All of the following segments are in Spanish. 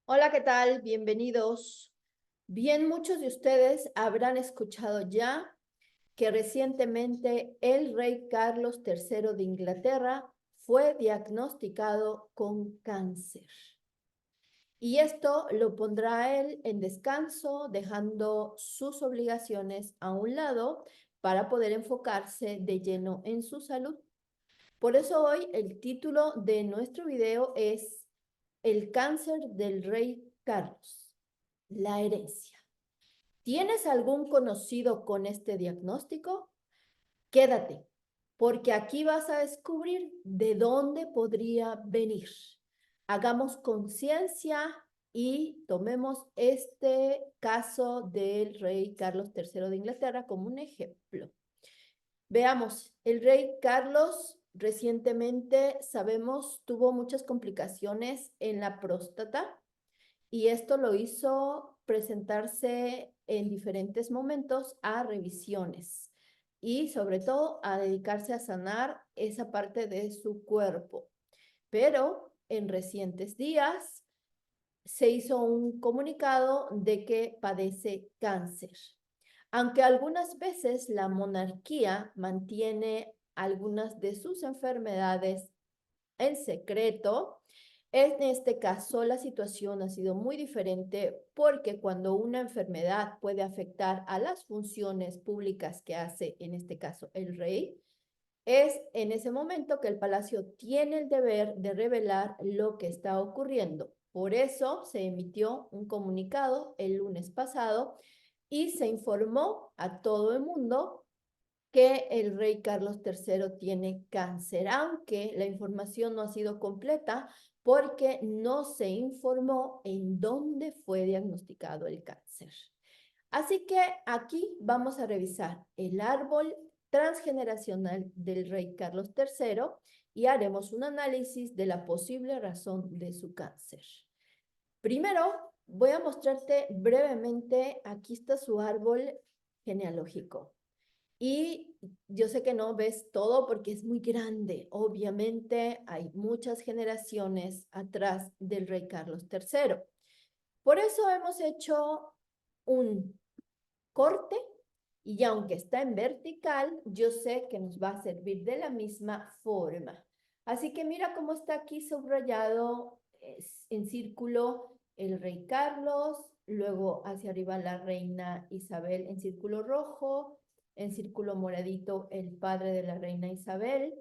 Hola, ¿qué tal? Bienvenidos. Bien, muchos de ustedes habrán escuchado ya que recientemente el rey Carlos III de Inglaterra fue diagnosticado con cáncer. Y esto lo pondrá a él en descanso, dejando sus obligaciones a un lado para poder enfocarse de lleno en su salud. Por eso hoy el título de nuestro video es El cáncer del rey Carlos, la herencia. ¿Tienes algún conocido con este diagnóstico? Quédate, porque aquí vas a descubrir de dónde podría venir. Hagamos conciencia y tomemos este caso del rey Carlos III de Inglaterra como un ejemplo. Veamos, el rey Carlos recientemente, sabemos, tuvo muchas complicaciones en la próstata y esto lo hizo presentarse en diferentes momentos a revisiones y sobre todo a dedicarse a sanar esa parte de su cuerpo. Pero en recientes días se hizo un comunicado de que padece cáncer. Aunque algunas veces la monarquía mantiene algunas de sus enfermedades en secreto, en este caso la situación ha sido muy diferente porque cuando una enfermedad puede afectar a las funciones públicas que hace, en este caso, el rey, es en ese momento que el palacio tiene el deber de revelar lo que está ocurriendo. Por eso se emitió un comunicado el lunes pasado y se informó a todo el mundo que el rey Carlos III tiene cáncer, aunque la información no ha sido completa porque no se informó en dónde fue diagnosticado el cáncer. Así que aquí vamos a revisar el árbol transgeneracional del rey Carlos III y haremos un análisis de la posible razón de su cáncer. Primero, voy a mostrarte brevemente, aquí está su árbol genealógico. Y yo sé que no ves todo porque es muy grande. Obviamente hay muchas generaciones atrás del rey Carlos III. Por eso hemos hecho un corte y aunque está en vertical, yo sé que nos va a servir de la misma forma. Así que mira cómo está aquí subrayado en círculo el rey Carlos, luego hacia arriba la reina Isabel en círculo rojo, en círculo moradito el padre de la reina Isabel,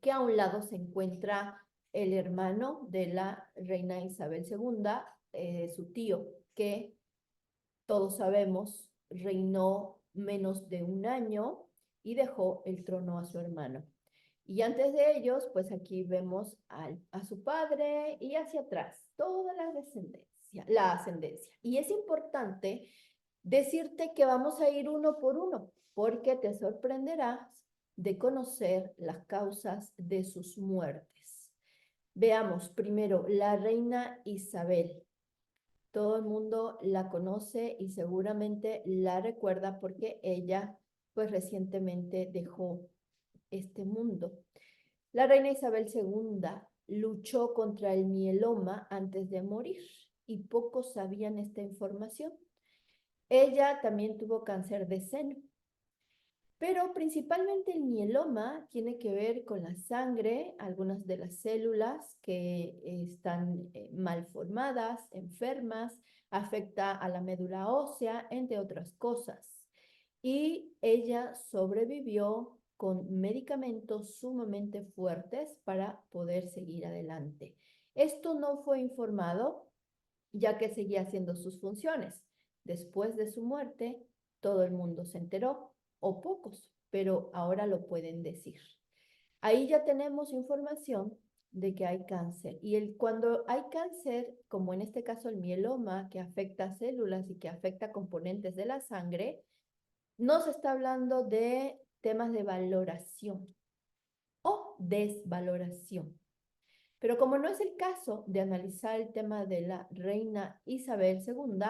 que a un lado se encuentra el hermano de la reina Isabel II, su tío, que todos sabemos, reinó menos de un año y dejó el trono a su hermano. Y antes de ellos, pues aquí vemos a su padre y hacia atrás, toda la ascendencia. Y es importante decirte que vamos a ir uno por uno, porque te sorprenderás de conocer las causas de sus muertes. Veamos primero la reina Isabel. Todo el mundo la conoce y seguramente la recuerda porque ella pues recientemente dejó este mundo. La reina Isabel II luchó contra el mieloma antes de morir y pocos sabían esta información. Ella también tuvo cáncer de seno, pero principalmente el mieloma tiene que ver con la sangre, algunas de las células que están mal formadas, enfermas, afecta a la médula ósea, entre otras cosas. Y ella sobrevivió con medicamentos sumamente fuertes para poder seguir adelante. Esto no fue informado ya que seguía haciendo sus funciones. Después de su muerte, todo el mundo se enteró, o pocos, pero ahora lo pueden decir. Ahí ya tenemos información de que hay cáncer. Y cuando hay cáncer, como en este caso el mieloma, que afecta células y que afecta componentes de la sangre, no se está hablando de temas de valoración o desvaloración. Pero como no es el caso de analizar el tema de la reina Isabel II,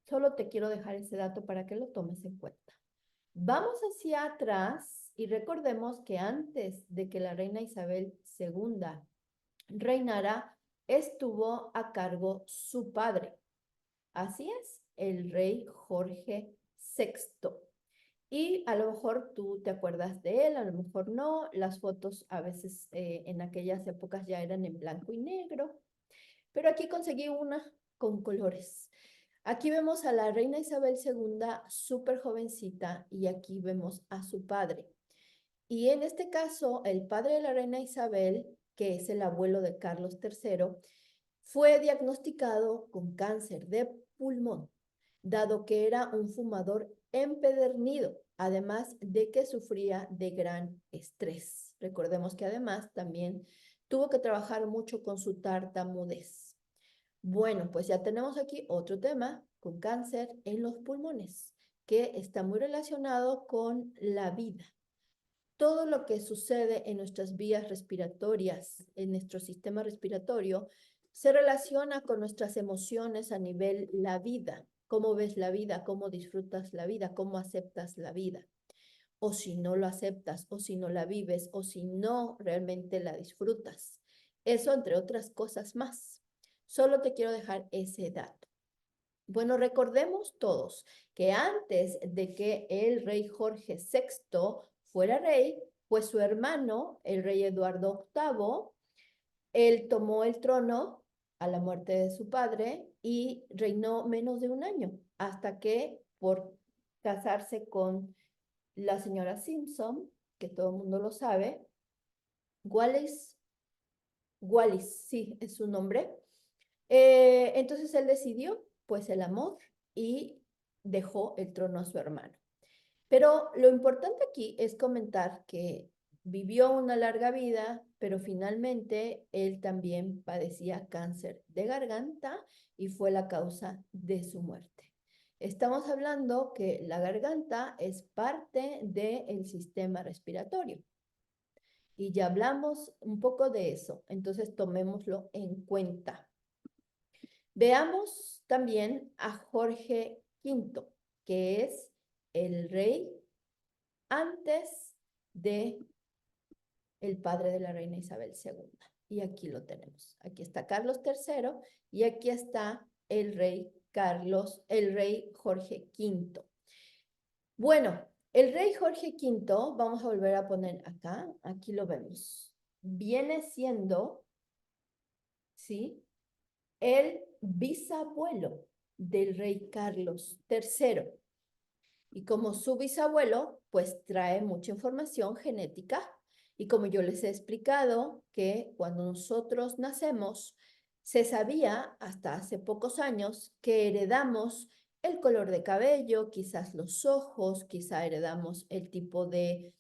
solo te quiero dejar ese dato para que lo tomes en cuenta. Vamos hacia atrás y recordemos que antes de que la reina Isabel II reinara, estuvo a cargo su padre. Así es, el rey Jorge VI. Y a lo mejor tú te acuerdas de él, a lo mejor no. Las fotos a veces en aquellas épocas ya eran en blanco y negro, pero aquí conseguí una con colores. Aquí vemos a la reina Isabel II, súper jovencita, y aquí vemos a su padre. Y en este caso, el padre de la reina Isabel, que es el abuelo de Carlos III, fue diagnosticado con cáncer de pulmón, dado que era un fumador empedernido, además de que sufría de gran estrés. Recordemos que además también tuvo que trabajar mucho con su tartamudez. Bueno, pues ya tenemos aquí otro tema con cáncer en los pulmones, que está muy relacionado con la vida. Todo lo que sucede en nuestras vías respiratorias, en nuestro sistema respiratorio, se relaciona con nuestras emociones a nivel la vida. ¿Cómo ves la vida? ¿Cómo disfrutas la vida? ¿Cómo aceptas la vida? O si no lo aceptas, o si no la vives, o si no realmente la disfrutas. Eso entre otras cosas más. Solo te quiero dejar ese dato. Bueno, recordemos todos que antes de que el rey Jorge VI fuera rey, pues su hermano, el rey Eduardo VIII, él tomó el trono a la muerte de su padre y reinó menos de un año, hasta que por casarse con la señora Simpson, que todo el mundo lo sabe, Wallis, Wallis, sí, es su nombre. Entonces él decidió, pues, el amor y dejó el trono a su hermano. Pero lo importante aquí es comentar que vivió una larga vida, pero finalmente él también padecía cáncer de garganta y fue la causa de su muerte. Estamos hablando que la garganta es parte del sistema respiratorio y ya hablamos un poco de eso, entonces tomémoslo en cuenta. Veamos también a Jorge V, que es el rey antes de el padre de la reina Isabel II. Y aquí lo tenemos. Aquí está Carlos III y aquí está el rey el rey Jorge V. Bueno, el rey Jorge V, vamos a volver a poner acá, aquí lo vemos. Viene siendo, ¿sí?, el bisabuelo del rey Carlos III. Y como su bisabuelo, pues trae mucha información genética. Y como yo les he explicado que cuando nosotros nacemos, se sabía hasta hace pocos años que heredamos el color de cabello, quizás los ojos, quizá heredamos el tipo de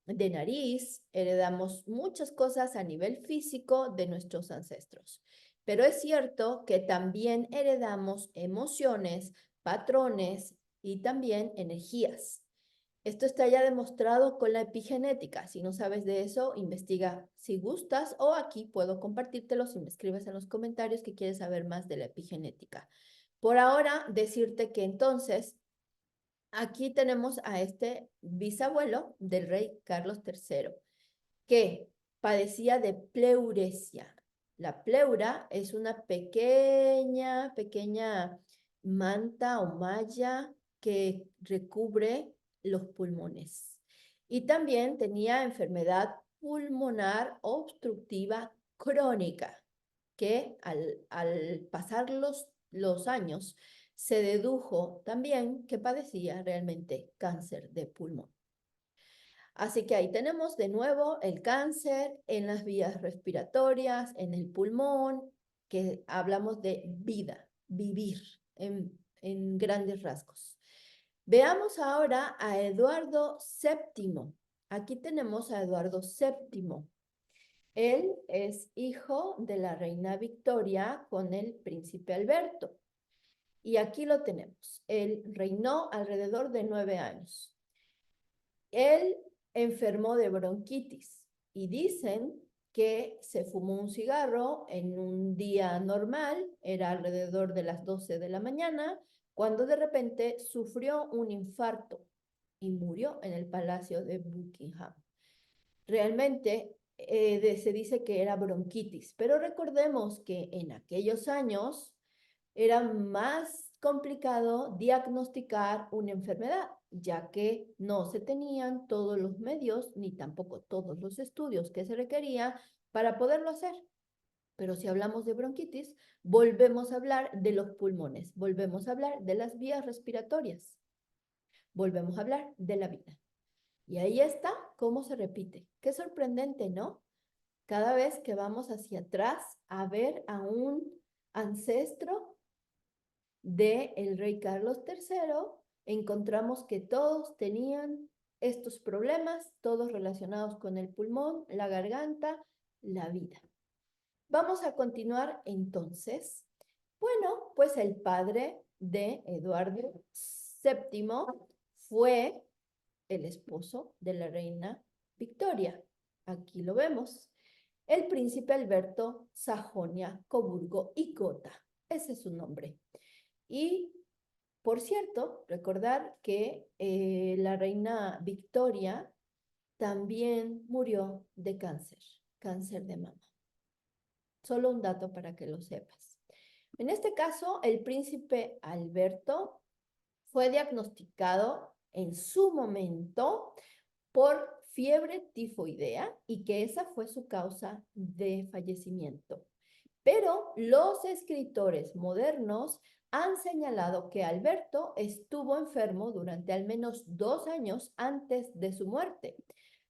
nariz, heredamos muchas cosas a nivel físico de nuestros ancestros. Pero es cierto que también heredamos emociones, patrones y también energías. Esto está ya demostrado con la epigenética. Si no sabes de eso, investiga si gustas o aquí puedo compartírtelo si me escribes en los comentarios que quieres saber más de la epigenética. Por ahora, decirte que entonces aquí tenemos a este bisabuelo del rey Carlos III, que padecía de pleuresia. La pleura es una pequeña manta o malla que recubre los pulmones. Y también tenía enfermedad pulmonar obstructiva crónica, que al pasar los años se dedujo también que padecía realmente cáncer de pulmón. Así que ahí tenemos de nuevo el cáncer en las vías respiratorias, en el pulmón, que hablamos de vida, vivir en grandes rasgos. Veamos ahora a Eduardo VII. Aquí tenemos a Eduardo VII. Él es hijo de la reina Victoria con el príncipe Alberto. Y aquí lo tenemos. Él reinó alrededor de 9 años. Él enfermó de bronquitis y dicen que se fumó un cigarro en un día normal, era alrededor de las 12 de la mañana, cuando de repente sufrió un infarto y murió en el Palacio de Buckingham. Realmente se dice que era bronquitis, pero recordemos que en aquellos años era más complicado diagnosticar una enfermedad, ya que no se tenían todos los medios ni tampoco todos los estudios que se requería para poderlo hacer. Pero si hablamos de bronquitis, volvemos a hablar de los pulmones, volvemos a hablar de las vías respiratorias, volvemos a hablar de la vida. Y ahí está cómo se repite. Qué sorprendente, ¿no? Cada vez que vamos hacia atrás a ver a un ancestro del rey Carlos III, encontramos que todos tenían estos problemas, todos relacionados con el pulmón, la garganta, la vida. Vamos a continuar entonces. Bueno, pues el padre de Eduardo VII fue el esposo de la reina Victoria. Aquí lo vemos. El príncipe Alberto Sajonia, Coburgo y Gotha. Ese es su nombre. Y, por cierto, recordar que la reina Victoria también murió de cáncer de mama. Solo un dato para que lo sepas. En este caso, el príncipe Alberto fue diagnosticado en su momento por fiebre tifoidea y que esa fue su causa de fallecimiento. Pero los escritores modernos han señalado que Alberto estuvo enfermo durante al menos 2 años antes de su muerte,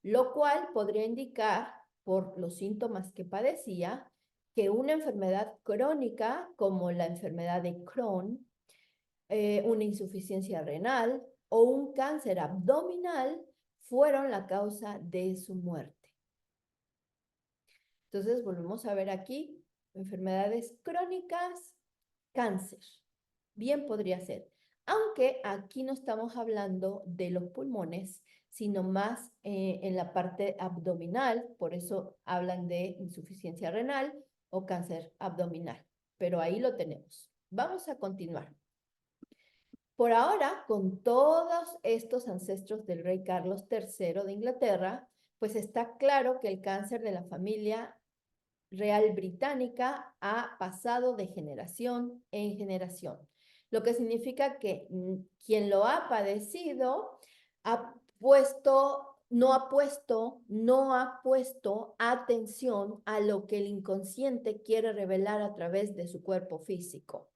lo cual podría indicar, por los síntomas que padecía, que una enfermedad crónica como la enfermedad de Crohn, una insuficiencia renal o un cáncer abdominal fueron la causa de su muerte. Entonces, volvemos a ver aquí, enfermedades crónicas, cáncer. Bien podría ser. Aunque aquí no estamos hablando de los pulmones, sino más en la parte abdominal, por eso hablan de insuficiencia renal o cáncer abdominal. Pero ahí lo tenemos. Vamos a continuar. Por ahora, con todos estos ancestros del rey Carlos III de Inglaterra, pues está claro que el cáncer de la familia real británica ha pasado de generación en generación, lo que significa que quien lo ha padecido no ha puesto atención a lo que el inconsciente quiere revelar a través de su cuerpo físico.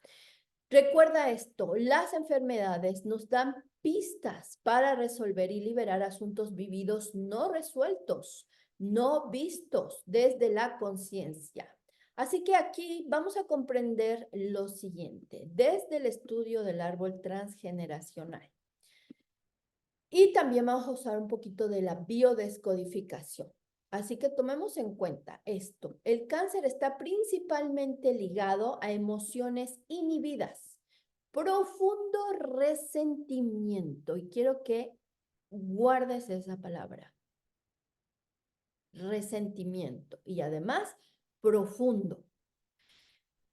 Recuerda esto, las enfermedades nos dan pistas para resolver y liberar asuntos vividos no resueltos, no vistos desde la conciencia. Así que aquí vamos a comprender lo siguiente, desde el estudio del árbol transgeneracional. Y también vamos a usar un poquito de la biodescodificación. Así que tomemos en cuenta esto. El cáncer está principalmente ligado a emociones inhibidas, profundo resentimiento. Y quiero que guardes esa palabra. Resentimiento. Y además, profundo.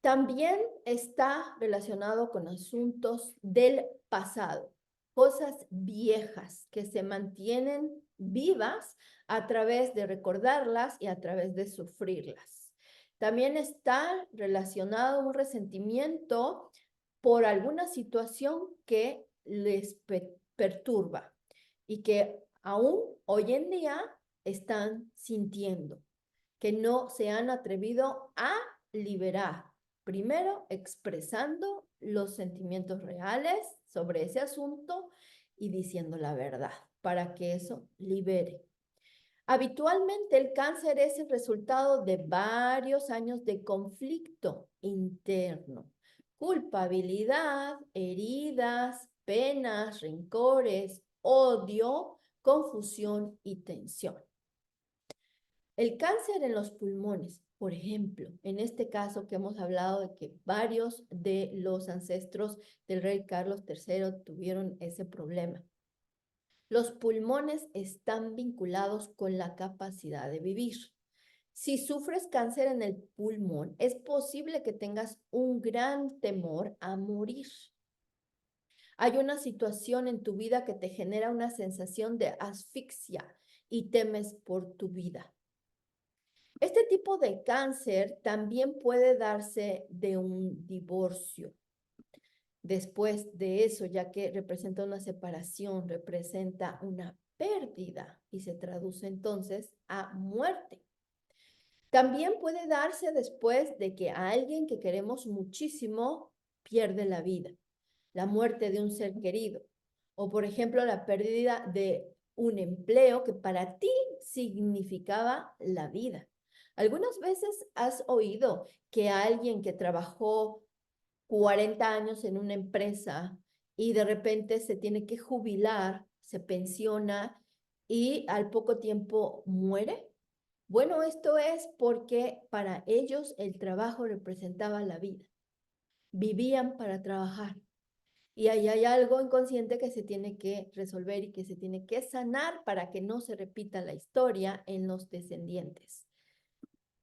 También está relacionado con asuntos del pasado, cosas viejas que se mantienen vivas a través de recordarlas y a través de sufrirlas. También está relacionado un resentimiento por alguna situación que les perturba y que aún hoy en día están sintiendo, que no se han atrevido a liberar. Primero, expresando los sentimientos reales sobre ese asunto y diciendo la verdad para que eso libere. Habitualmente el cáncer es el resultado de varios años de conflicto interno, culpabilidad, heridas, penas, rencores, odio, confusión y tensión. El cáncer en los pulmones, por ejemplo, en este caso que hemos hablado de que varios de los ancestros del rey Carlos III tuvieron ese problema. Los pulmones están vinculados con la capacidad de vivir. Si sufres cáncer en el pulmón, es posible que tengas un gran temor a morir. Hay una situación en tu vida que te genera una sensación de asfixia y temes por tu vida. Este tipo de cáncer también puede darse de un divorcio. Después de eso, ya que representa una separación, representa una pérdida y se traduce entonces a muerte. También puede darse después de que a alguien que queremos muchísimo pierde la vida, la muerte de un ser querido, o por ejemplo la pérdida de un empleo que para ti significaba la vida. Algunas veces has oído que alguien que trabajó 40 años en una empresa y de repente se tiene que jubilar, se pensiona y al poco tiempo muere. Bueno, esto es porque para ellos el trabajo representaba la vida. Vivían para trabajar. Y ahí hay algo inconsciente que se tiene que resolver y que se tiene que sanar para que no se repita la historia en los descendientes.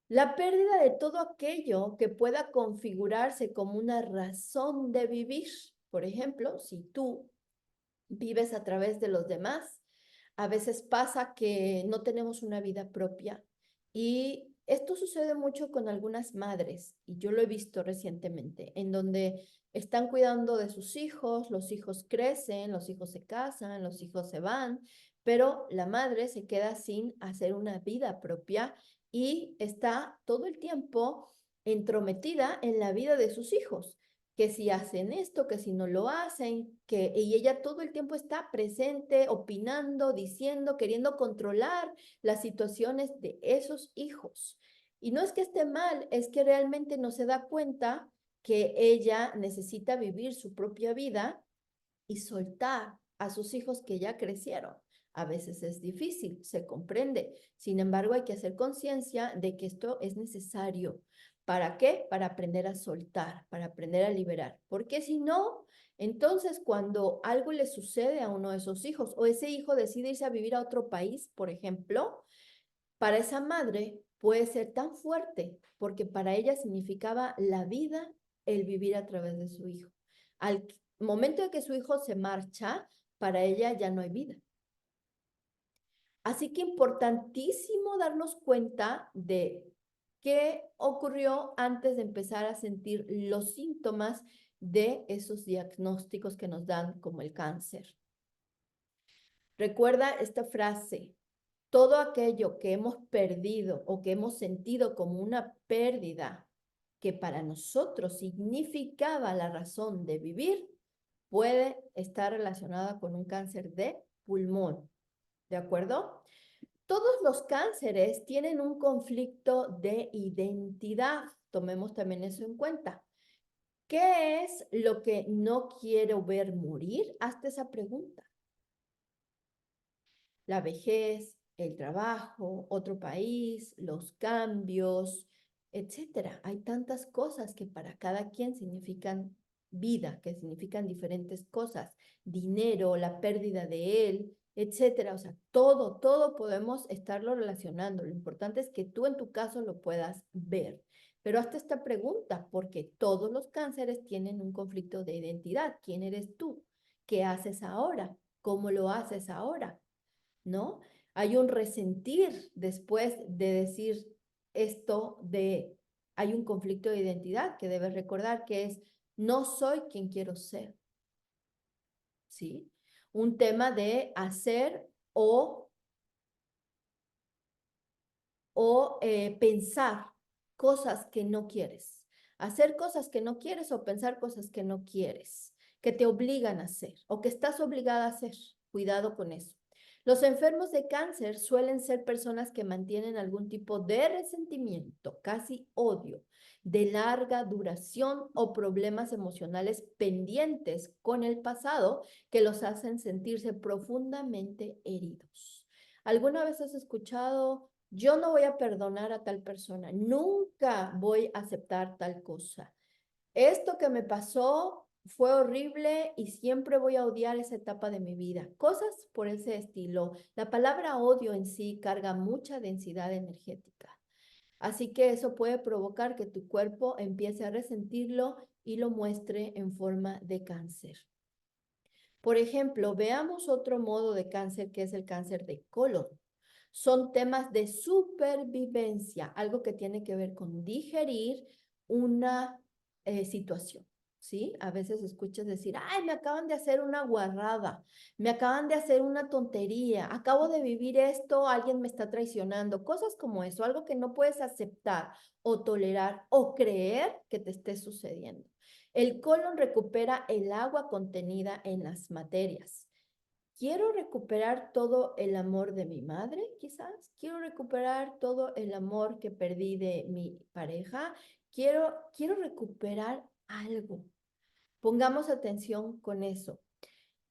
La pérdida de todo aquello que pueda configurarse como una razón de vivir. Por ejemplo, si tú vives a través de los demás, a veces pasa que no tenemos una vida propia y esto sucede mucho con algunas madres y yo lo he visto recientemente, en donde están cuidando de sus hijos, los hijos crecen, los hijos se casan, los hijos se van, pero la madre se queda sin hacer una vida propia y está todo el tiempo entrometida en la vida de sus hijos, que si hacen esto, que si no lo hacen, y ella todo el tiempo está presente, opinando, diciendo, queriendo controlar las situaciones de esos hijos. Y no es que esté mal, es que realmente no se da cuenta que ella necesita vivir su propia vida y soltar a sus hijos que ya crecieron. A veces es difícil, se comprende. Sin embargo, hay que hacer conciencia de que esto es necesario. ¿Para qué? Para aprender a soltar, para aprender a liberar. Porque si no, entonces cuando algo le sucede a uno de esos hijos o ese hijo decide irse a vivir a otro país, por ejemplo, para esa madre puede ser tan fuerte porque para ella significaba la vida el vivir a través de su hijo. Al momento de que su hijo se marcha, para ella ya no hay vida. Así que importantísimo darnos cuenta de qué ocurrió antes de empezar a sentir los síntomas de esos diagnósticos que nos dan como el cáncer. Recuerda esta frase: todo aquello que hemos perdido o que hemos sentido como una pérdida que para nosotros significaba la razón de vivir, puede estar relacionada con un cáncer de pulmón. ¿De acuerdo? Todos los cánceres tienen un conflicto de identidad. Tomemos también eso en cuenta. ¿Qué es lo que no quiero ver morir? Hazte esa pregunta. La vejez, el trabajo, otro país, los cambios, etcétera. Hay tantas cosas que para cada quien significan vida, que significan diferentes cosas, dinero, la pérdida de él, etcétera. O sea, todo podemos estarlo relacionando. Lo importante es que tú en tu caso lo puedas ver. Pero hasta esta pregunta, porque todos los cánceres tienen un conflicto de identidad. ¿Quién eres tú? ¿Qué haces ahora? ¿Cómo lo haces ahora? ¿No? Hay un resentir después de decir esto de, hay un conflicto de identidad que debes recordar que es, no soy quien quiero ser, ¿sí? Un tema de hacer o pensar cosas que no quieres. Hacer cosas que no quieres o pensar cosas que no quieres, que te obligan a hacer o que estás obligada a hacer. Cuidado con eso. Los enfermos de cáncer suelen ser personas que mantienen algún tipo de resentimiento, casi odio, de larga duración o problemas emocionales pendientes con el pasado que los hacen sentirse profundamente heridos. ¿Alguna vez has escuchado: yo no voy a perdonar a tal persona, nunca voy a aceptar tal cosa? Esto que me pasó fue horrible y siempre voy a odiar esa etapa de mi vida. Cosas por ese estilo. La palabra odio en sí carga mucha densidad energética. Así que eso puede provocar que tu cuerpo empiece a resentirlo y lo muestre en forma de cáncer. Por ejemplo, veamos otro modo de cáncer que es el cáncer de colon. son temas de supervivencia, algo que tiene que ver con digerir una situación, ¿sí? A veces escuchas decir, ay, me acaban de hacer una guarrada, me acaban de hacer una tontería, acabo de vivir esto, alguien me está traicionando, cosas como eso, algo que no puedes aceptar o tolerar o creer que te esté sucediendo. El colon recupera el agua contenida en las materias. Quiero recuperar todo el amor de mi madre, quizás. Quiero recuperar todo el amor que perdí de mi pareja. Quiero recuperar algo. Pongamos atención con eso.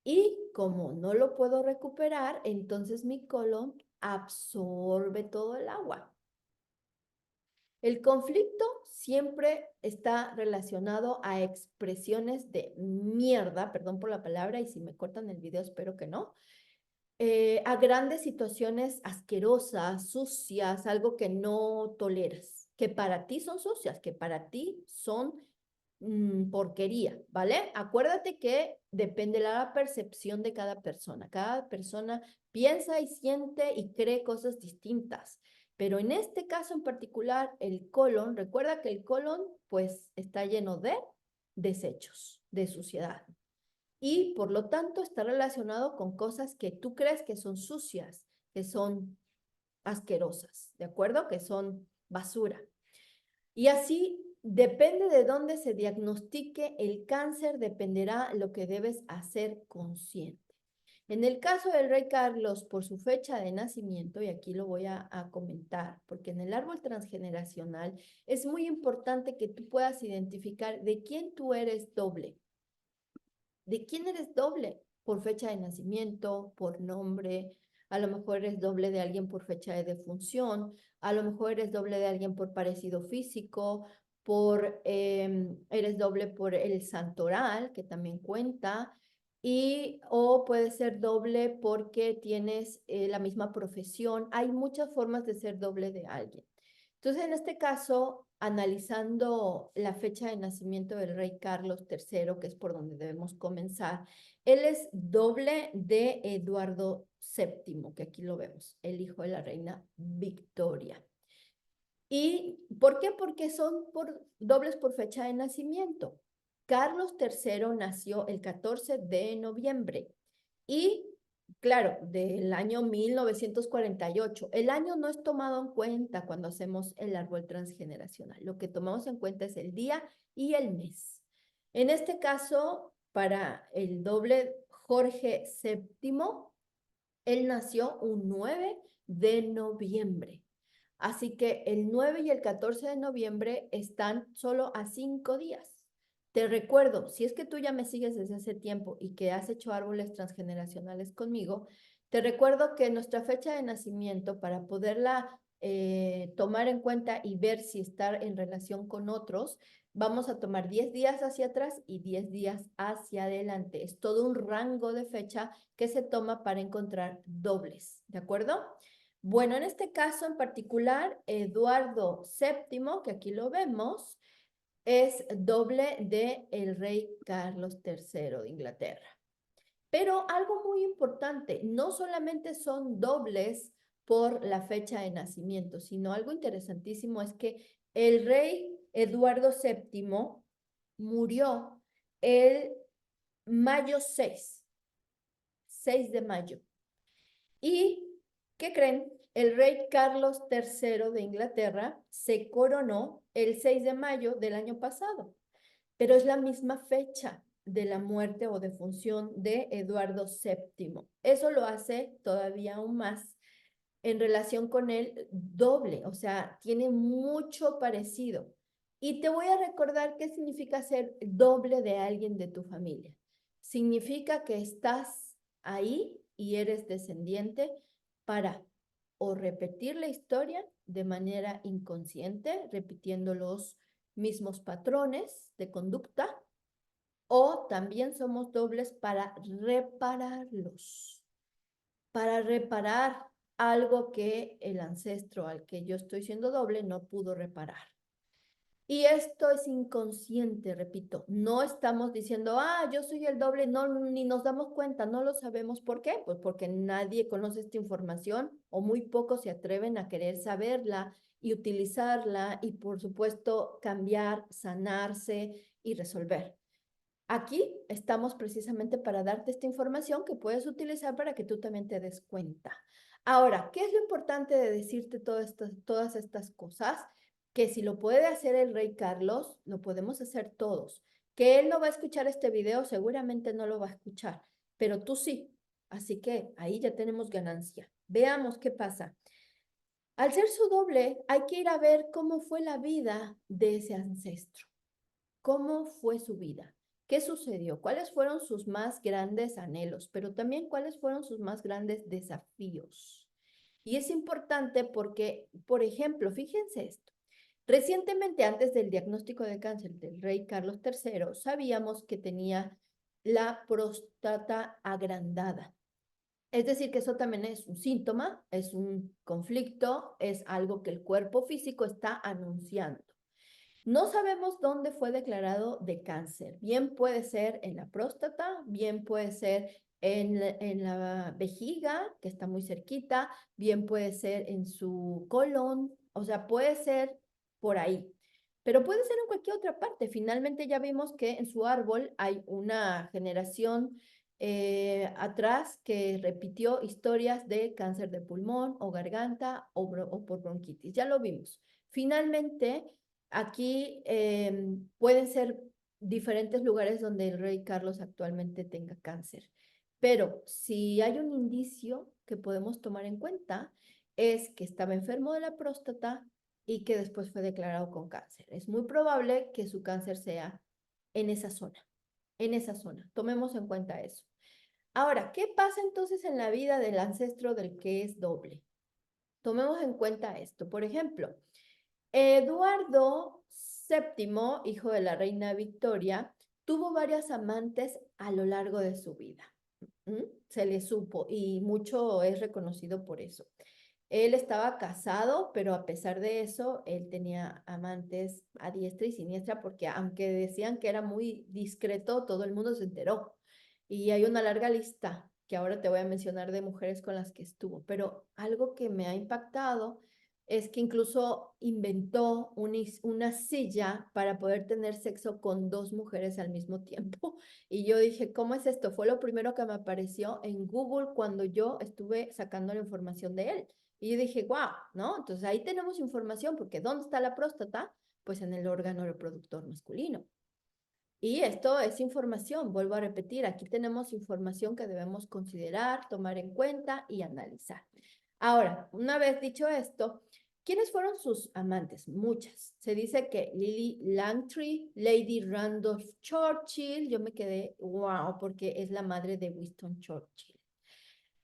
Y como no lo puedo recuperar, entonces mi colon absorbe todo el agua. El conflicto siempre está relacionado a expresiones de mierda, perdón por la palabra, y si me cortan el video espero que no, a grandes situaciones asquerosas, sucias, algo que no toleras, que para ti son sucias, que para ti son porquería, ¿vale? Acuérdate que depende de la percepción de cada persona. Cada persona piensa y siente y cree cosas distintas. Pero en este caso en particular, el colon, recuerda que el colon pues está lleno de desechos, de suciedad. Y por lo tanto está relacionado con cosas que tú crees que son sucias, que son asquerosas, ¿de acuerdo? Que son basura. Y así, depende de dónde se diagnostique el cáncer, dependerá lo que debes hacer consciente. En el caso del rey Carlos, por su fecha de nacimiento, y aquí lo voy a comentar, porque en el árbol transgeneracional es muy importante que tú puedas identificar de quién tú eres doble. ¿De quién eres doble? Por fecha de nacimiento, por nombre, a lo mejor eres doble de alguien por fecha de defunción, a lo mejor eres doble de alguien por parecido físico, eres doble por el santoral, que también cuenta, o puede ser doble porque tienes la misma profesión. Hay muchas formas de ser doble de alguien. Entonces, en este caso, analizando la fecha de nacimiento del rey Carlos III, que es por donde debemos comenzar, él es doble de Eduardo VII, que aquí lo vemos, el hijo de la reina Victoria. ¿Y por qué? Porque son dobles por fecha de nacimiento. Carlos III nació el 14 de noviembre y claro, del año 1948. El año no es tomado en cuenta cuando hacemos el árbol transgeneracional. Lo que tomamos en cuenta es el día y el mes. En este caso, para el doble Jorge VII, él nació un 9 de noviembre. Así que el 9 y el 14 de noviembre están solo a 5 días. Te recuerdo, si es que tú ya me sigues desde hace tiempo y que has hecho árboles transgeneracionales conmigo, te recuerdo que nuestra fecha de nacimiento, para poderla tomar en cuenta y ver si está en relación con otros, vamos a tomar 10 días hacia atrás y 10 días hacia adelante. Es todo un rango de fecha que se toma para encontrar dobles, ¿de acuerdo? Bueno, en este caso en particular, Eduardo VII, que aquí lo vemos, es doble de el rey Carlos III de Inglaterra. Pero algo muy importante, no solamente son dobles por la fecha de nacimiento, sino algo interesantísimo es que el rey Eduardo VII murió el mayo 6 de mayo. ¿Y qué creen? El rey Carlos III de Inglaterra se coronó el 6 de mayo del año pasado, pero es la misma fecha de la muerte o defunción de Eduardo VII. Eso lo hace todavía aún más en relación con él doble, o sea, tiene mucho parecido. Y te voy a recordar qué significa ser doble de alguien de tu familia. Significa que estás ahí y eres descendiente para o repetir la historia de manera inconsciente, repitiendo los mismos patrones de conducta, o también somos dobles para reparar algo que el ancestro al que yo estoy siendo doble no pudo reparar. Y esto es inconsciente, repito, no estamos diciendo, yo soy el doble, no, ni nos damos cuenta, no lo sabemos. ¿Por qué? Pues porque nadie conoce esta información o muy pocos se atreven a querer saberla y utilizarla y por supuesto cambiar, sanarse y resolver. Aquí estamos precisamente para darte esta información que puedes utilizar para que tú también te des cuenta. Ahora, ¿qué es lo importante de decirte todas estas cosas? Que si lo puede hacer el rey Carlos, lo podemos hacer todos. Que él no va a escuchar este video, seguramente no lo va a escuchar, pero tú sí. Así que ahí ya tenemos ganancia. Veamos qué pasa. Al ser su doble, hay que ir a ver cómo fue la vida de ese ancestro. ¿Cómo fue su vida? ¿Qué sucedió? ¿Cuáles fueron sus más grandes anhelos? Pero también cuáles fueron sus más grandes desafíos. Y es importante porque, por ejemplo, fíjense esto. Recientemente, antes del diagnóstico de cáncer del rey Carlos III, sabíamos que tenía la próstata agrandada. Es decir, que eso también es un síntoma, es un conflicto, es algo que el cuerpo físico está anunciando. No sabemos dónde fue declarado de cáncer. Bien puede ser en la próstata, bien puede ser en la vejiga, que está muy cerquita, bien puede ser en su colon, o sea, puede ser por ahí. Pero puede ser en cualquier otra parte. Finalmente ya vimos que en su árbol hay una generación atrás que repitió historias de cáncer de pulmón o garganta o por bronquitis. Ya lo vimos. Finalmente, aquí pueden ser diferentes lugares donde el rey Carlos actualmente tenga cáncer. Pero si hay un indicio que podemos tomar en cuenta, es que estaba enfermo de la próstata y que después fue declarado con cáncer. Es muy probable que su cáncer sea en esa zona, en esa zona. Tomemos en cuenta eso. Ahora, ¿qué pasa entonces en la vida del ancestro del que es doble? Tomemos en cuenta esto. Por ejemplo, Eduardo VII, hijo de la reina Victoria, tuvo varias amantes a lo largo de su vida. Se le supo y mucho es reconocido por eso. Él estaba casado, pero a pesar de eso, él tenía amantes a diestra y siniestra porque aunque decían que era muy discreto, todo el mundo se enteró. Y hay una larga lista que ahora te voy a mencionar de mujeres con las que estuvo, pero algo que me ha impactado es que incluso inventó una silla para poder tener sexo con dos mujeres al mismo tiempo. Y yo dije, ¿cómo es esto? Fue lo primero que me apareció en Google cuando yo estuve sacando la información de él. Y yo dije, wow, ¿no? Entonces ahí tenemos información, porque ¿dónde está la próstata? Pues en el órgano reproductor masculino. Y esto es información, vuelvo a repetir, aquí tenemos información que debemos considerar, tomar en cuenta y analizar. Ahora, una vez dicho esto, ¿quiénes fueron sus amantes? Muchas. Se dice que Lily Langtry, Lady Randolph Churchill, yo me quedé, wow, porque es la madre de Winston Churchill.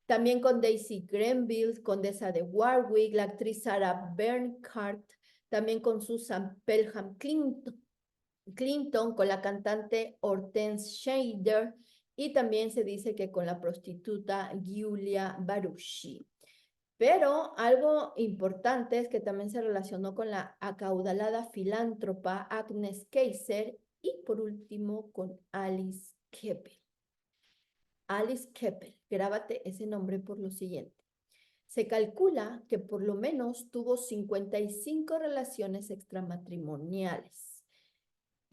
También con Daisy Grenville, condesa de Warwick, la actriz Sarah Bernhardt, también con Susan Pelham Clinton, con la cantante Hortense Schneider y también se dice que con la prostituta Giulia Barucci. Pero algo importante es que también se relacionó con la acaudalada filántropa Agnes Kaiser y por último con Alice Keppel. Alice Keppel, grábate ese nombre por lo siguiente. Se calcula que por lo menos tuvo 55 relaciones extramatrimoniales.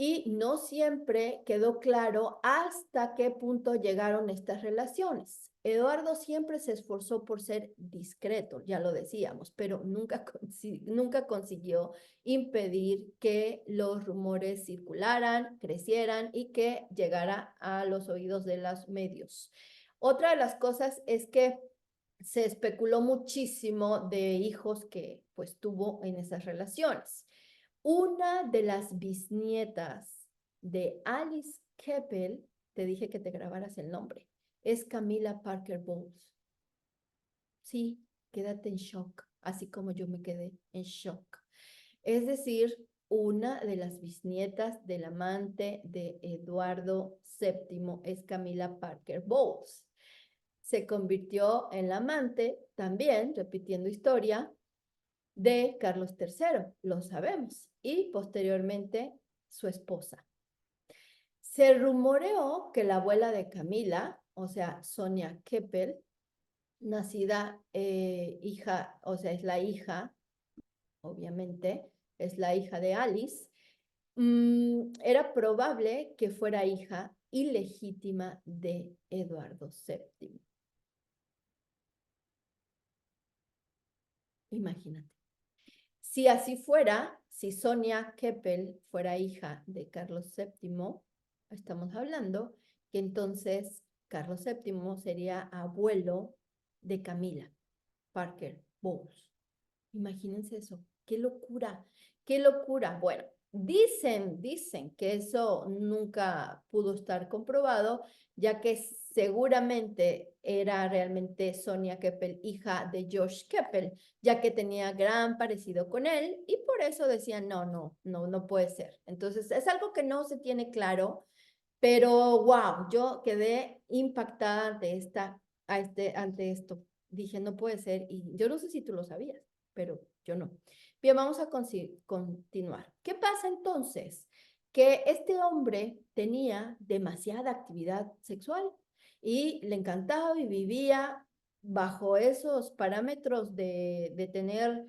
Y no siempre quedó claro hasta qué punto llegaron estas relaciones. Eduardo siempre se esforzó por ser discreto, ya lo decíamos, pero nunca consiguió impedir que los rumores circularan, crecieran y que llegara a los oídos de los medios. Otra de las cosas es que se especuló muchísimo de hijos que pues tuvo en esas relaciones. Una de las bisnietas de Alice Keppel, te dije que te grabaras el nombre, es Camilla Parker Bowles. Sí, quédate en shock, así como yo me quedé en shock. Es decir, una de las bisnietas del amante de Eduardo VII es Camilla Parker Bowles. Se convirtió en la amante también, repitiendo historia, de Carlos III, lo sabemos. y posteriormente su esposa. Se rumoreó que la abuela de Camila, o sea, Sonia Keppel, nacida hija, o sea, es la hija, obviamente, es la hija de Alice, era probable que fuera hija ilegítima de Eduardo VII. Imagínate. Si así fuera, si Sonia Keppel fuera hija de Carlos VII, estamos hablando que entonces Carlos VII sería abuelo de Camila Parker Bowles. Imagínense eso. ¡Qué locura! ¡Qué locura! Bueno, dicen que eso nunca pudo estar comprobado, ya que seguramente era realmente Sonia Keppel, hija de George Keppel, ya que tenía gran parecido con él, y por eso decían, no puede ser. Entonces, es algo que no se tiene claro, pero wow, yo quedé impactada ante esto. Dije, no puede ser, y yo no sé si tú lo sabías, pero yo no. Bien, vamos a continuar. ¿Qué pasa entonces? Que este hombre tenía demasiada actividad sexual y le encantaba y vivía bajo esos parámetros de tener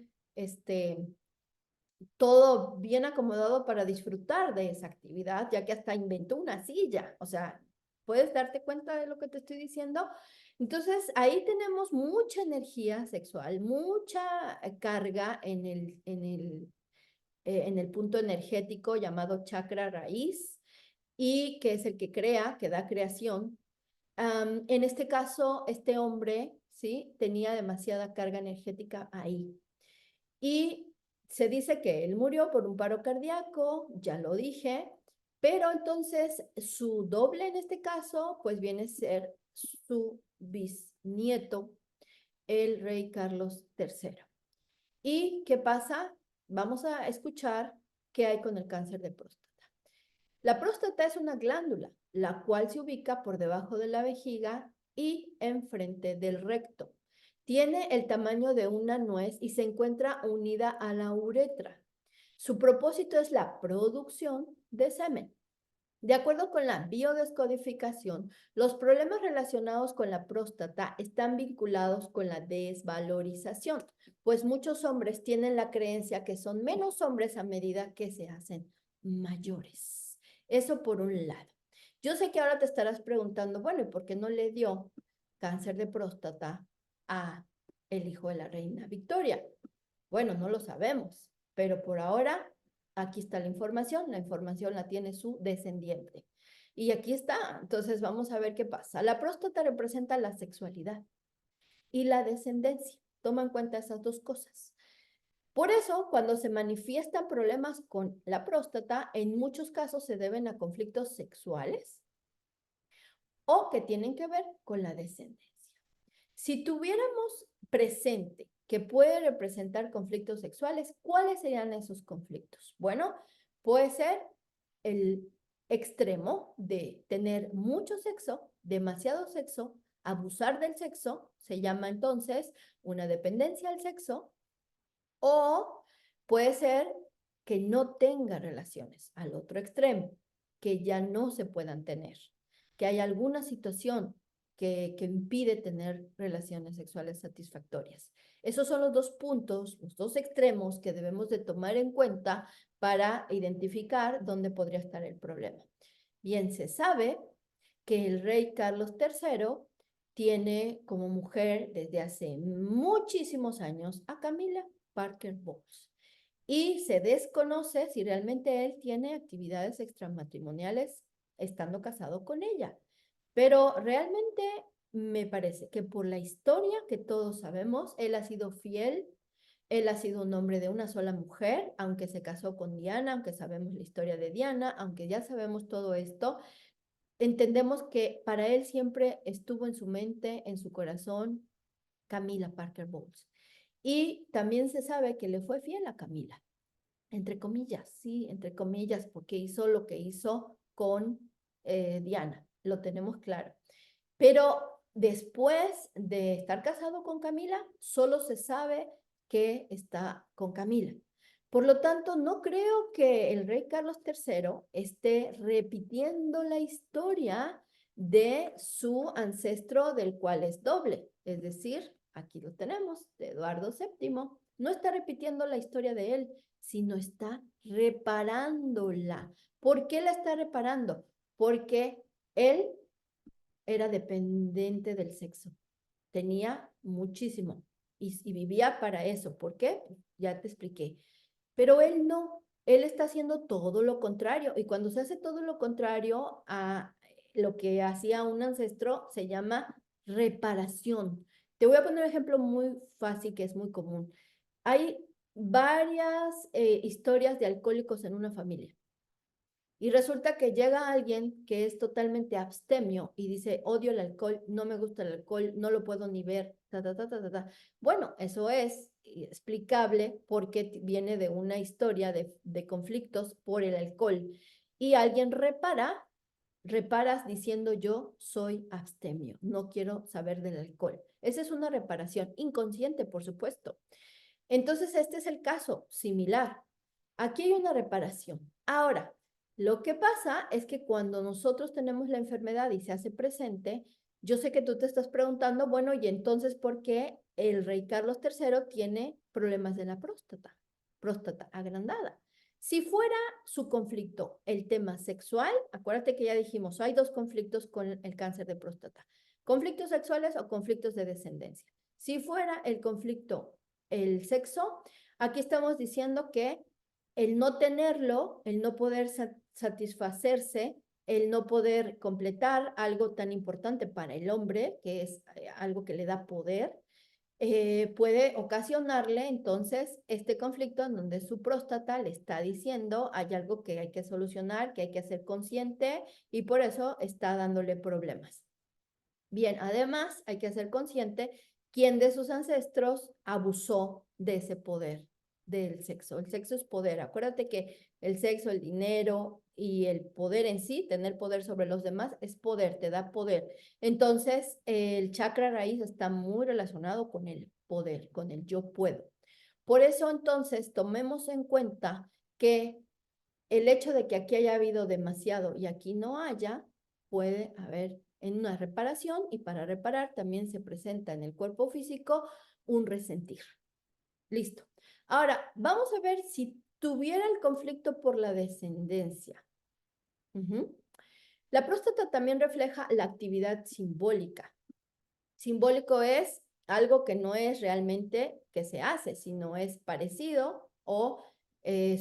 todo bien acomodado para disfrutar de esa actividad, ya que hasta inventó una silla. O sea, ¿puedes darte cuenta de lo que te estoy diciendo? Entonces, ahí tenemos mucha energía sexual, mucha carga en el punto energético llamado chakra raíz, y que es el que crea, que da creación. En este caso, este hombre, ¿sí? Tenía demasiada carga energética ahí. Y se dice que él murió por un paro cardíaco, ya lo dije, pero entonces su doble en este caso, pues viene a ser su bisnieto, el rey Carlos III. ¿Y qué pasa? Vamos a escuchar qué hay con el cáncer de próstata. La próstata es una glándula, la cual se ubica por debajo de la vejiga y enfrente del recto. Tiene el tamaño de una nuez y se encuentra unida a la uretra. Su propósito es la producción de semen. De acuerdo con la biodescodificación, los problemas relacionados con la próstata están vinculados con la desvalorización, pues muchos hombres tienen la creencia que son menos hombres a medida que se hacen mayores. Eso por un lado. Yo sé que ahora te estarás preguntando, bueno, ¿y por qué no le dio cáncer de próstata a el hijo de la reina Victoria? Bueno, no lo sabemos, pero por ahora aquí está la información la tiene su descendiente. Y aquí está, entonces vamos a ver qué pasa. La próstata representa la sexualidad y la descendencia. Toma en cuenta esas dos cosas. Por eso, cuando se manifiestan problemas con la próstata, en muchos casos se deben a conflictos sexuales o que tienen que ver con la descendencia. Si tuviéramos presente que puede representar conflictos sexuales, ¿cuáles serían esos conflictos? Bueno, puede ser el extremo de tener mucho sexo, demasiado sexo, abusar del sexo, se llama entonces una dependencia al sexo, o puede ser que no tenga relaciones al otro extremo, que ya no se puedan tener, que hay alguna situación que impide tener relaciones sexuales satisfactorias. Esos son los dos puntos, los dos extremos que debemos de tomar en cuenta para identificar dónde podría estar el problema. Bien, se sabe que el rey Carlos III tiene como mujer desde hace muchísimos años a Camila Parker Bowles. Y se desconoce si realmente él tiene actividades extramatrimoniales estando casado con ella. Pero realmente me parece que por la historia que todos sabemos, él ha sido fiel, él ha sido un hombre de una sola mujer, aunque se casó con Diana, aunque sabemos la historia de Diana, aunque ya sabemos todo esto, entendemos que para él siempre estuvo en su mente, en su corazón, Camila Parker Bowles. Y también se sabe que le fue fiel a Camila, entre comillas, sí, entre comillas, porque hizo lo que hizo con Diana, lo tenemos claro. Pero después de estar casado con Camila, solo se sabe que está con Camila. Por lo tanto, no creo que el rey Carlos III esté repitiendo la historia de su ancestro del cual es doble. Es decir, aquí lo tenemos, de Eduardo VII. No está repitiendo la historia de él, sino está reparándola. ¿Por qué la está reparando? Porque él era dependiente del sexo. Tenía muchísimo y vivía para eso. ¿Por qué? Ya te expliqué. Pero él no, él está haciendo todo lo contrario. Y cuando se hace todo lo contrario a lo que hacía un ancestro, se llama reparación. Te voy a poner un ejemplo muy fácil que es muy común. Hay varias historias de alcohólicos en una familia. Y resulta que llega alguien que es totalmente abstemio y dice, odio el alcohol, no me gusta el alcohol, no lo puedo ni ver, ta, ta, ta, ta, ta, ta. Bueno, eso es explicable porque viene de una historia de conflictos por el alcohol. Y alguien reparas diciendo yo soy abstemio, no quiero saber del alcohol. Esa es una reparación inconsciente, por supuesto. Entonces, este es el caso similar. Aquí hay una reparación. Ahora, lo que pasa es que cuando nosotros tenemos la enfermedad y se hace presente, yo sé que tú te estás preguntando, bueno, ¿y entonces por qué el rey Carlos III tiene problemas de la próstata agrandada? Si fuera su conflicto el tema sexual, acuérdate que ya dijimos, hay dos conflictos con el cáncer de próstata, conflictos sexuales o conflictos de descendencia. Si fuera el conflicto el sexo, aquí estamos diciendo que el no tenerlo, el no poder satisfacerse, el no poder completar algo tan importante para el hombre, que es algo que le da poder, puede ocasionarle entonces este conflicto en donde su próstata le está diciendo hay algo que hay que solucionar, que hay que hacer consciente y por eso está dándole problemas. Bien, además hay que hacer consciente quién de sus ancestros abusó de ese poder del sexo. El sexo es poder. Acuérdate que el sexo, el dinero y el poder en sí, tener poder sobre los demás, es poder, te da poder. Entonces, el chakra raíz está muy relacionado con el poder, con el yo puedo. Por eso, entonces, tomemos en cuenta que el hecho de que aquí haya habido demasiado y aquí no haya, puede haber en una reparación y para reparar también se presenta en el cuerpo físico un resentir. Listo. Ahora, vamos a ver si tuviera el conflicto por la descendencia. La próstata también refleja la actividad simbólica. Simbólico es algo que no es realmente que se hace, sino es parecido o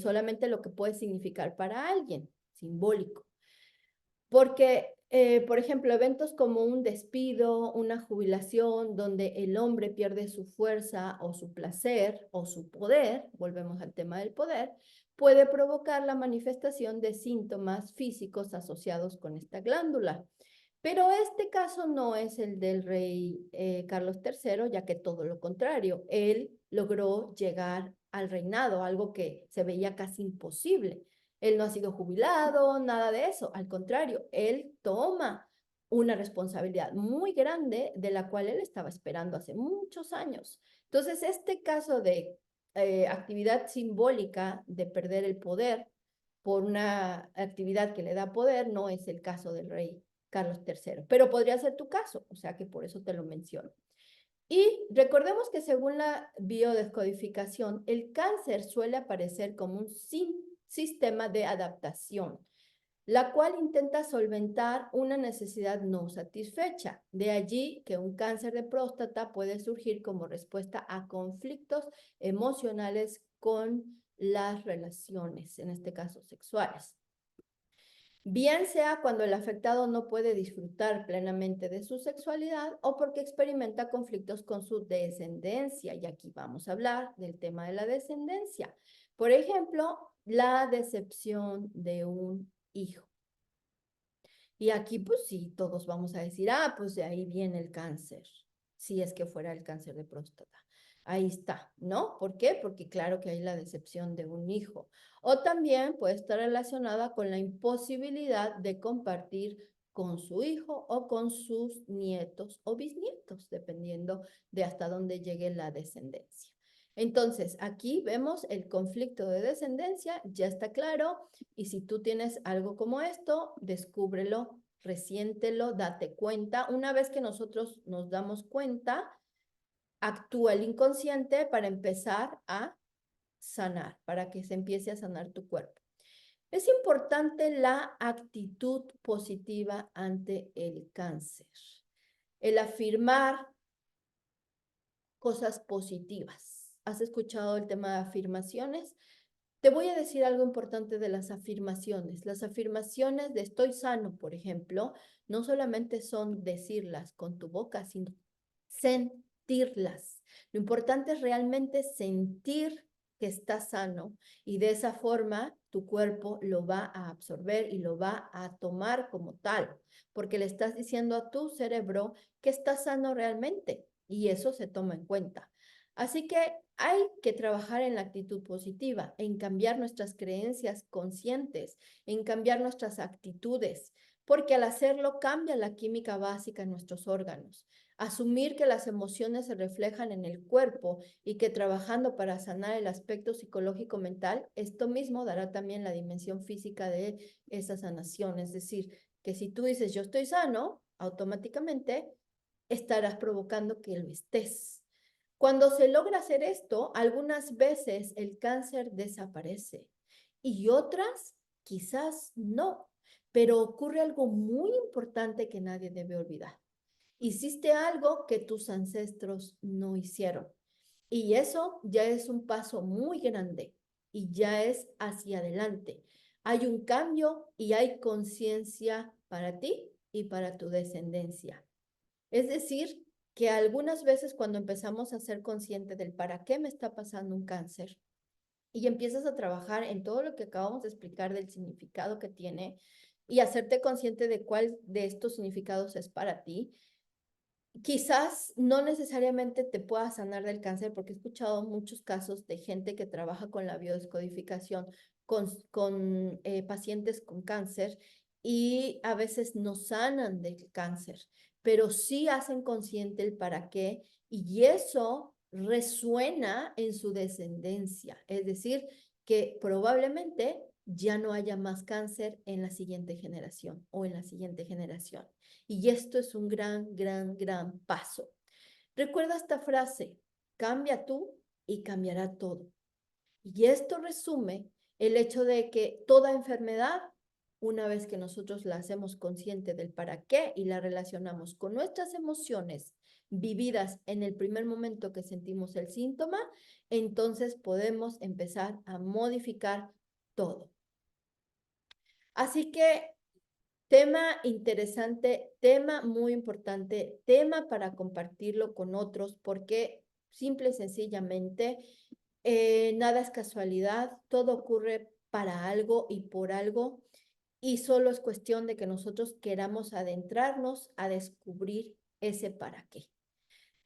solamente lo que puede significar para alguien, simbólico. Porque, por ejemplo, eventos como un despido, una jubilación, donde el hombre pierde su fuerza o su placer o su poder, volvemos al tema del poder, puede provocar la manifestación de síntomas físicos asociados con esta glándula. Pero este caso no es el del rey Carlos III, ya que todo lo contrario, él logró llegar al reinado, algo que se veía casi imposible. Él no ha sido jubilado, nada de eso. Al contrario, él toma una responsabilidad muy grande de la cual él estaba esperando hace muchos años. Entonces, este caso de actividad simbólica de perder el poder por una actividad que le da poder no es el caso del rey Carlos III, pero podría ser tu caso, o sea que por eso te lo menciono. Y recordemos que según la biodescodificación, el cáncer suele aparecer como un sistema de adaptación, la cual intenta solventar una necesidad no satisfecha. De allí que un cáncer de próstata puede surgir como respuesta a conflictos emocionales con las relaciones, en este caso sexuales. Bien sea cuando el afectado no puede disfrutar plenamente de su sexualidad o porque experimenta conflictos con su descendencia. Y aquí vamos a hablar del tema de la descendencia. Por ejemplo, la decepción de un hijo. Y aquí pues sí, todos vamos a decir, pues de ahí viene el cáncer, si es que fuera el cáncer de próstata. Ahí está, ¿no? ¿Por qué? Porque claro que hay la decepción de un hijo. O también puede estar relacionada con la imposibilidad de compartir con su hijo o con sus nietos o bisnietos, dependiendo de hasta dónde llegue la descendencia. Entonces, aquí vemos el conflicto de descendencia, ya está claro, y si tú tienes algo como esto, descúbrelo, resiéntelo, date cuenta. Una vez que nosotros nos damos cuenta, actúa el inconsciente para empezar a sanar, para que se empiece a sanar tu cuerpo. Es importante la actitud positiva ante el cáncer, el afirmar cosas positivas. ¿Has escuchado el tema de afirmaciones? Te voy a decir algo importante de las afirmaciones. Las afirmaciones de estoy sano, por ejemplo, no solamente son decirlas con tu boca, sino sentirlas. Lo importante es realmente sentir que estás sano y de esa forma tu cuerpo lo va a absorber y lo va a tomar como tal, porque le estás diciendo a tu cerebro que estás sano realmente y eso se toma en cuenta. Así que hay que trabajar en la actitud positiva, en cambiar nuestras creencias conscientes, en cambiar nuestras actitudes, porque al hacerlo cambia la química básica en nuestros órganos. Asumir que las emociones se reflejan en el cuerpo y que trabajando para sanar el aspecto psicológico mental, esto mismo dará también la dimensión física de esa sanación. Es decir, que si tú dices yo estoy sano, automáticamente estarás provocando que lo estés. Cuando se logra hacer esto, algunas veces el cáncer desaparece y otras quizás no, pero ocurre algo muy importante que nadie debe olvidar. Hiciste algo que tus ancestros no hicieron y eso ya es un paso muy grande y ya es hacia adelante. Hay un cambio y hay conciencia para ti y para tu descendencia. Es decir, que algunas veces cuando empezamos a ser consciente del para qué me está pasando un cáncer y empiezas a trabajar en todo lo que acabamos de explicar del significado que tiene y hacerte consciente de cuál de estos significados es para ti, quizás no necesariamente te puedas sanar del cáncer, porque he escuchado muchos casos de gente que trabaja con la biodescodificación, con pacientes con cáncer y a veces no sanan del cáncer, pero sí hacen consciente el para qué y eso resuena en su descendencia. Es decir, que probablemente ya no haya más cáncer en la siguiente generación o en la siguiente generación. Y esto es un gran, gran, gran paso. Recuerda esta frase, cambia tú y cambiará todo. Y esto resume el hecho de que toda enfermedad, una vez que nosotros la hacemos consciente del para qué y la relacionamos con nuestras emociones vividas en el primer momento que sentimos el síntoma, entonces podemos empezar a modificar todo. Así que tema interesante, tema muy importante, tema para compartirlo con otros, porque simple y sencillamente nada es casualidad, todo ocurre para algo y por algo, y solo es cuestión de que nosotros queramos adentrarnos a descubrir ese para qué.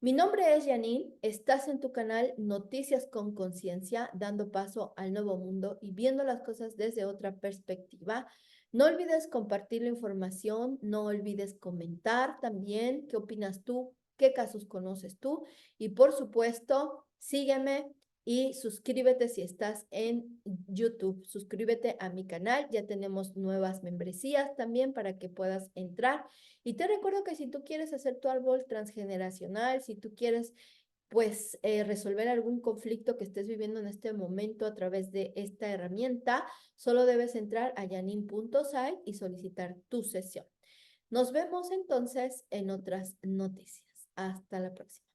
Mi nombre es Janine, estás en tu canal Noticias con Conciencia, dando paso al nuevo mundo y viendo las cosas desde otra perspectiva. No olvides compartir la información, no olvides comentar también qué opinas tú, qué casos conoces tú y por supuesto, sígueme y suscríbete si estás en YouTube. Suscríbete a mi canal, ya tenemos nuevas membresías también para que puedas entrar. Y te recuerdo que si tú quieres hacer tu árbol transgeneracional, si tú quieres pues resolver algún conflicto que estés viviendo en este momento a través de esta herramienta, solo debes entrar a yanin.site y solicitar tu sesión. Nos vemos entonces en otras noticias. Hasta la próxima.